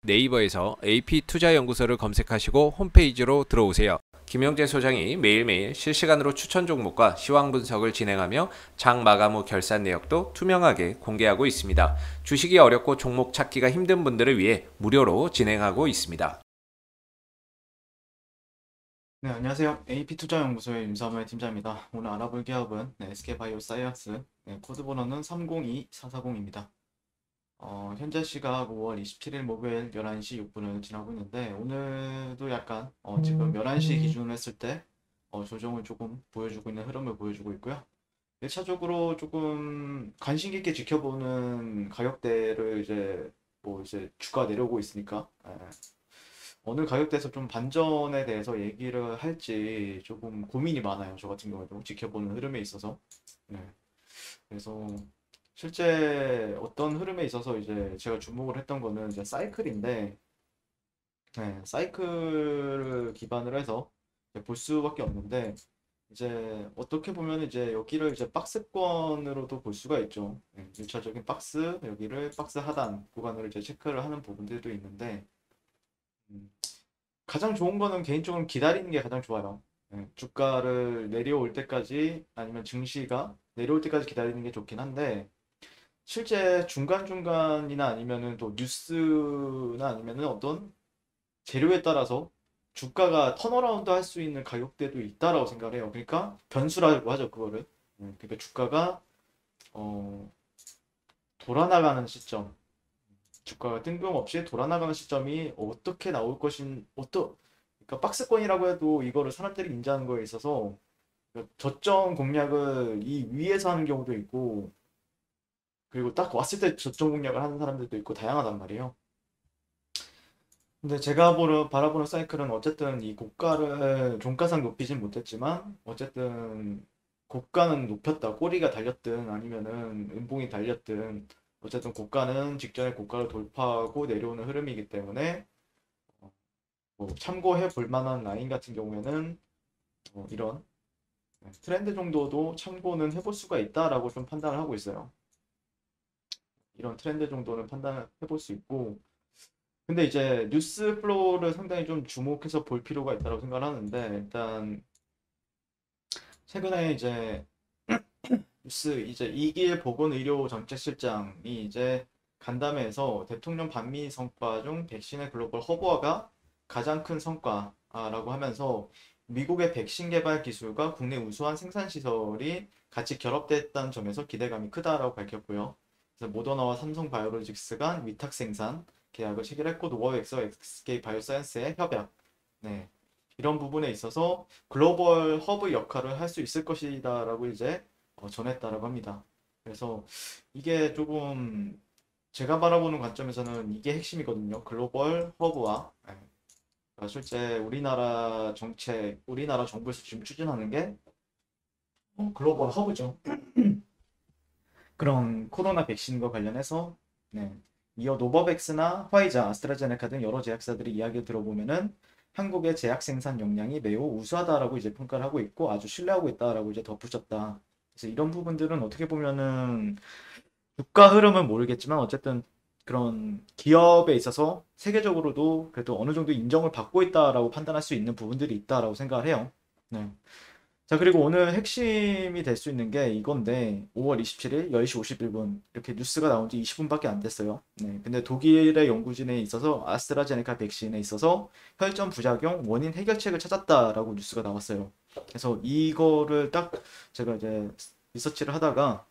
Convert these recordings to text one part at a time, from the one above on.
네이버에서 AP투자연구소를 검색하시고 홈페이지로 들어오세요. 김영재 소장이 매일매일 실시간으로 추천 종목과 시황 분석을 진행하며 장 마감 후 결산 내역도 투명하게 공개하고 있습니다. 주식이 어렵고 종목 찾기가 힘든 분들을 위해 무료로 진행하고 있습니다. 네, 안녕하세요. AP투자연구소의 윤사무의 팀장입니다. 오늘 알아볼 기업은 SK바이오사이언스, 코드 번호는 302440입니다. 현재 시각 5월 27일 목요일 11시 6분을 지나고 있는데 오늘도 약간 지금 11시 기준으로 했을 때 조정을 조금 보여주고 있는 흐름을 보여주고 있고요. 1차적으로 조금 관심 깊게 지켜보는 가격대를 이제 주가 내려오고 있으니까 어느 가격대에서 좀 반전에 대해서 얘기를 할지 조금 고민이 많아요. 저 같은 경우에도 지켜보는 흐름에 있어서. 네. 그래서 실제 어떤 흐름에 있어서 이제 제가 주목을 했던 거는 이제 사이클인데, 네, 사이클을 기반으로 해서 이제 볼 수밖에 없는데, 이제 어떻게 보면 이제 여기를 이제 박스권으로도 볼 수가 있죠. 네, 1차적인 박스, 여기를 박스 하단 구간으로 이제 체크를 하는 부분들도 있는데, 음, 가장 좋은 거는 개인적으로 기다리는 게 가장 좋아요. 주가를 내려올 때까지 아니면 증시가 내려올 때까지 기다리는 게 좋긴 한데 실제 중간중간이나 아니면은 또 뉴스나 아니면은 어떤 재료에 따라서 주가가 턴어라운드 할 수 있는 가격대도 있다라고 생각을 해요. 그러니까 변수라고 하죠, 그거를. 그러니까 주가가 어, 돌아나가는 시점, 주가가 뜬금없이 돌아나가는 시점이 어떻게 나올 그러니까 박스권이라고 해도 이거를 사람들이 인지하는 거에 있어서 저점 공략을 이 위에서 하는 경우도 있고, 그리고 딱 왔을 때 저점 공략을 하는 사람들도 있고 다양하단 말이에요. 근데 제가 바라보는 사이클은 어쨌든 이 고가를 종가상 높이진 못했지만 어쨌든 고가는 높였다. 꼬리가 달렸든 아니면은 음봉이 달렸든 어쨌든 고가는 직전에 고가를 돌파하고 내려오는 흐름이기 때문에 뭐 참고해 볼 만한 라인 같은 경우에는 이런 트렌드 정도도 참고는 해볼 수가 있다라고 좀 판단을 하고 있어요. 이런 트렌드 정도는 판단을 해볼 수 있고, 근데 이제 뉴스 플로우를 상당히 좀 주목해서 볼 필요가 있다고 생각을 하는데, 일단 최근에 이제 뉴스 이제 이길 보건의료정책실장이 이제 간담회에서 대통령 반미 성과 중 백신의 글로벌 허브화가 가장 큰 성과라고 하면서 미국의 백신 개발 기술과 국내 우수한 생산 시설이 같이 결합됐다는 점에서 기대감이 크다라고 밝혔고요. 그래서 모더나와 삼성 바이오로직스 간 위탁 생산 계약을 체결했고 노바백스와 SK 바이오사이언스의 협약. 네. 이런 부분에 있어서 글로벌 허브 역할을 할 수 있을 것이다라고 이제 전했다라고 합니다. 그래서 이게 조금 제가 바라보는 관점에서는 이게 핵심이거든요. 글로벌 허브와 그러니까 실제 우리나라 정책, 우리나라 정부에서 지금 추진하는 게 글로벌 허브죠. 그런 코로나 백신과 관련해서 네. 이어 노바백스나 화이자, 아스트라제네카 등 여러 제약사들의 이야기를 들어보면은 한국의 제약 생산 역량이 매우 우수하다라고 이제 평가를 하고 있고 아주 신뢰하고 있다라고 이제 덧붙였다. 그래서 이런 부분들은 어떻게 보면은 주가 흐름은 모르겠지만 어쨌든 그런 기업에 있어서 세계적으로도 그래도 어느 정도 인정을 받고 있다라고 판단할 수 있는 부분들이 있다라고 생각을 해요. 네. 자, 그리고 오늘 핵심이 될 수 있는 게 이건데 5월 27일 10시 51분 이렇게 뉴스가 나온 지 20분밖에 안 됐어요. 네. 근데 독일의 연구진에 있어서 아스트라제네카 백신에 있어서 혈전 부작용 원인 해결책을 찾았다라고 뉴스가 나왔어요. 그래서 이거를 딱 제가 이제 리서치를 하다가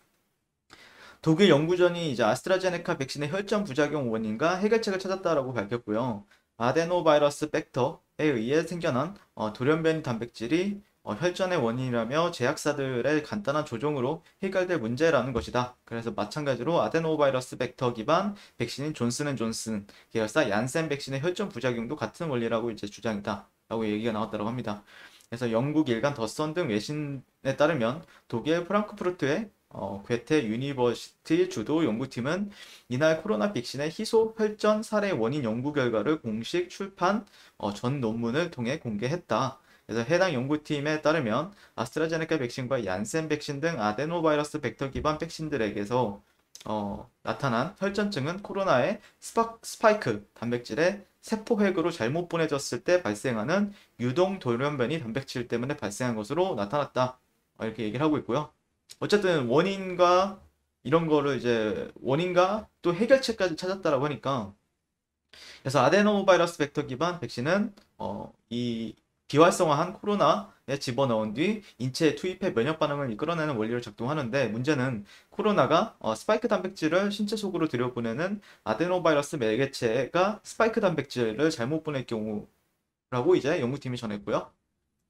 독일 연구전이 이제 아스트라제네카 백신의 혈전 부작용 원인과 해결책을 찾았다라고 밝혔고요. 아데노바이러스 벡터에 의해 생겨난 돌연변이 단백질이 혈전의 원인이라며 제약사들의 간단한 조종으로 해결될 문제라는 것이다. 그래서 마찬가지로 아데노바이러스 벡터 기반 백신인 존슨앤존슨 계열사 얀센 백신의 혈전 부작용도 같은 원리라고 이제 주장이다. 라고 얘기가 나왔다고 합니다. 그래서 영국 일간 더선 등 외신에 따르면 독일 프랑크푸르트의 괴테 유니버시티 주도 연구팀은 이날 코로나 백신의 희소 혈전 사례 원인 연구 결과를 공식 출판 전 논문을 통해 공개했다. 그래서 해당 연구팀에 따르면 아스트라제네카 백신과 얀센 백신 등 아데노바이러스 벡터 기반 백신들에게서 나타난 혈전증은 코로나의 스파이크 단백질의 세포획으로 잘못 보내졌을 때 발생하는 유동 돌연변이 단백질 때문에 발생한 것으로 나타났다. 이렇게 얘기를 하고 있고요. 어쨌든 원인과 이런 거를 이제 원인과 또 해결책까지 찾았다라고 하니까, 그래서 아데노바이러스 벡터 기반 백신은 이 비활성화한 코로나에 집어넣은 뒤 인체에 투입해 면역 반응을 이끌어내는 원리로 작동하는데, 문제는 코로나가 스파이크 단백질을 신체 속으로 들여보내는 아데노바이러스 매개체가 스파이크 단백질을 잘못 보낼 경우라고 이제 연구팀이 전했고요.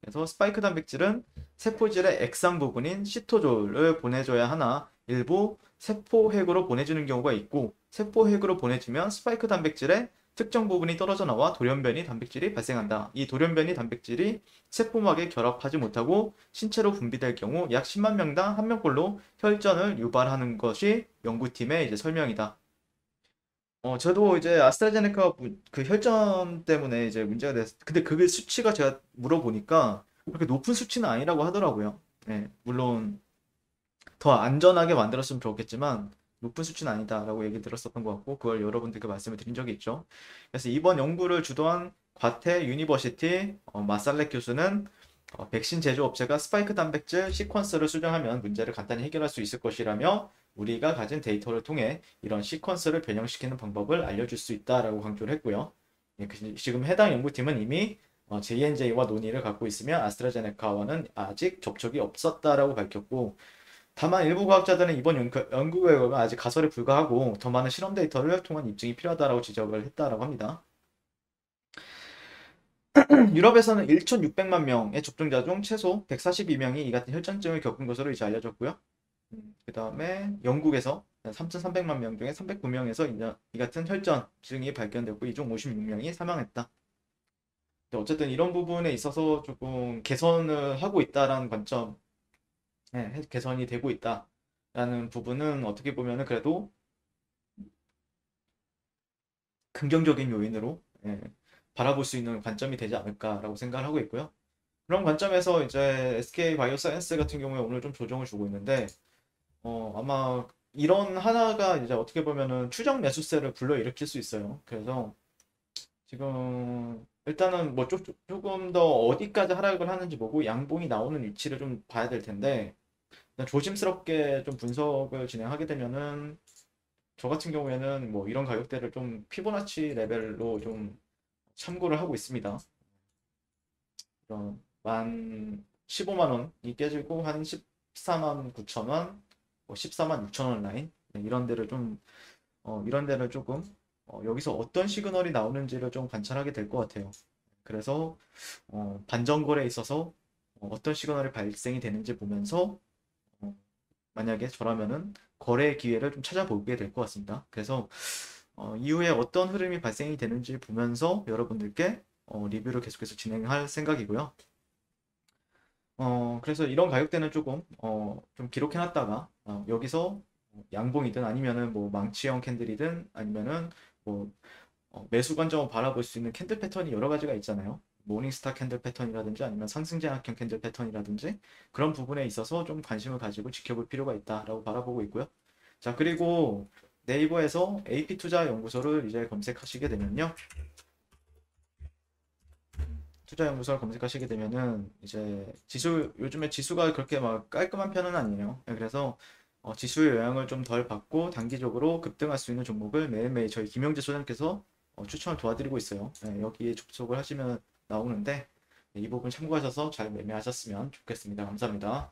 그래서 스파이크 단백질은 세포질의 액상 부분인 시토졸을 보내줘야 하나 일부 세포핵으로 보내주는 경우가 있고, 세포핵으로 보내주면 스파이크 단백질의 특정 부분이 떨어져 나와 돌연변이 단백질이 발생한다. 이 돌연변이 단백질이 세포막에 결합하지 못하고 신체로 분비될 경우 약 10만 명당 1명꼴로 혈전을 유발하는 것이 연구팀의 이제 설명이다. 저도 이제 아스트라제네카 그 혈전 때문에 이제 문제가 됐. 근데 그게 수치가 제가 물어보니까 그렇게 높은 수치는 아니라고 하더라고요. 네, 물론 더 안전하게 만들었으면 좋겠지만 높은 수치는 아니다라고 얘기 들었었던 것 같고, 그걸 여러분들께 말씀을 드린 적이 있죠. 그래서 이번 연구를 주도한 과테 유니버시티 마살렉 교수는 백신 제조업체가 스파이크 단백질 시퀀스를 수정하면 문제를 간단히 해결할 수 있을 것이라며 우리가 가진 데이터를 통해 이런 시퀀스를 변형시키는 방법을 알려줄 수 있다라고 강조를 했고요. 예, 지금 해당 연구팀은 이미 J&J와 논의를 갖고 있으며 아스트라제네카와는 아직 접촉이 없었다라고 밝혔고, 다만 일부 과학자들은 이번 연구 결과가 아직 가설에 불과하고 더 많은 실험 데이터를 통한 입증이 필요하다고 지적을 했다라고 합니다. 유럽에서는 1,600만 명의 접종자 중 최소 142명이 이 같은 혈전증을 겪은 것으로 이제 알려졌고요. 그 다음에 영국에서 3,300만 명 중에 309명에서 이 같은 혈전증이 발견됐고, 이 중 56명이 사망했다. 어쨌든 이런 부분에 있어서 조금 개선을 하고 있다라는 관점, 개선이 되고 있다라는 부분은 어떻게 보면은 그래도 긍정적인 요인으로 바라볼 수 있는 관점이 되지 않을까라고 생각을 하고 있고요. 그런 관점에서 이제 SK 바이오사이언스 같은 경우에 오늘 좀 조정을 주고 있는데, 아마 이런 하나가 이제 어떻게 보면은 추정 매수세를 불러일으킬 수 있어요. 그래서 지금 일단은 뭐 조금 더 어디까지 하락을 하는지 보고 양봉이 나오는 위치를 좀 봐야 될 텐데, 조심스럽게 좀 분석을 진행하게 되면은 저 같은 경우에는 뭐 이런 가격대를 좀 피보나치 레벨로 좀 참고를 하고 있습니다. 만 15만 원이 깨지고 한 14만 9천 원, 14만 6천 원 라인, 이런 데를 좀 이런 데를 조금 여기서 어떤 시그널이 나오는지를 좀 관찰하게 될 것 같아요. 그래서 반전 거래에 있어서 어떤 시그널이 발생이 되는지 보면서 만약에 저라면은 거래 기회를 좀 찾아보게 될 것 같습니다. 그래서 이후에 어떤 흐름이 발생이 되는지 보면서 여러분들께 리뷰를 계속해서 진행할 생각이고요. 그래서 이런 가격대는 조금 좀 기록해놨다가 여기서 양봉이든 아니면은 뭐 망치형 캔들이든 아니면은 뭐 매수 관점을 바라볼 수 있는 캔들 패턴이 여러 가지가 있잖아요. 모닝스타 캔들 패턴이라든지 아니면 상승제약형 캔들 패턴이라든지 그런 부분에 있어서 좀 관심을 가지고 지켜볼 필요가 있다라고 바라보고 있고요. 자, 그리고 네이버에서 AP투자연구소를 이제 검색하시게 되면요. 투자연구소를 검색하시게 되면은 이제 요즘에 지수가 그렇게 막 깔끔한 편은 아니에요. 그래서 지수의 영향을 좀 덜 받고 단기적으로 급등할 수 있는 종목을 매일매일 저희 김영재 소장께서 추천을 도와드리고 있어요. 여기에 접속을 하시면 나오는데 이 부분 참고하셔서 잘 매매하셨으면 좋겠습니다. 감사합니다.